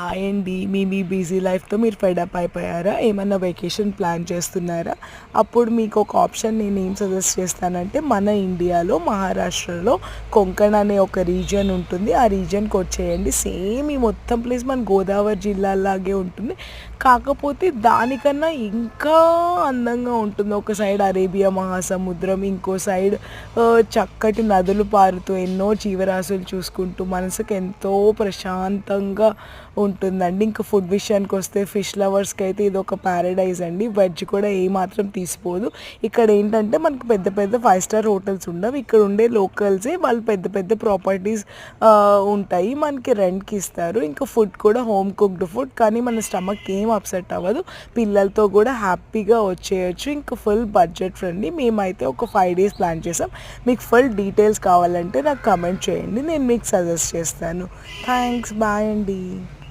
Hi అండి. మీ busy లైఫ్తో మీరు fed up అయిపోయారా? ఏమన్నా వెకేషన్ ప్లాన్ చేస్తున్నారా? అప్పుడు మీకు ఒక ఆప్షన్ నేను ఏం సజెస్ట్ చేస్తానంటే, మన ఇండియాలో మహారాష్ట్రలో కొంకణ్ అనే ఒక రీజియన్ ఉంటుంది. ఆ రీజియన్కి వచ్చేయండి. సేమ్ ఈ మొత్తం ప్లేస్ మన గోదావరి జిల్లాలాగే ఉంటుంది. కాకపోతే దానికన్నా ఇంకా అందంగా ఉంటుంది. ఒక సైడ్ అరేబియా మహాసముద్రం, ఇంకో సైడ్ చక్కటి నదులు పారుతూ ఎన్నో జీవరాశులు చూసుకుంటూ మనసుకు ఎంతో ప్రశాంతంగా ఉంటుందండి. ఇంకా ఫుడ్ విషయానికి వస్తే ఫిష్ లవర్స్కి అయితే ఇది ఒక ప్యారడైజ్ అండి. వెజ్ కూడా ఏమాత్రం తీసిపోదు. ఇక్కడ ఏంటంటే మనకు పెద్ద పెద్ద 5 స్టార్ హోటల్స్ ఉండవు. ఇక్కడ ఉండే లోకల్సే వాళ్ళు పెద్ద పెద్ద ప్రాపర్టీస్ ఉంటాయి, మనకి రెంట్కి ఇస్తారు. ఇంకా ఫుడ్ కూడా హోమ్ కుక్డ్ ఫుడ్, కానీ మన స్టమక్ ఏం అప్సెట్ అవ్వదు. పిల్లలతో కూడా హ్యాపీగా వచ్చేయచ్చు. ఇంకా ఫుల్ బడ్జెట్ ఫ్రెండ్లీ. మేమైతే ఒక 5 days ప్లాన్ చేసాం. మీకు ఫుల్ డీటెయిల్స్ కావాలంటే నాకు కమెంట్ చేయండి, నేను మీకు సజెస్ట్ చేస్తాను. థ్యాంక్స్, బాయ్ అండి.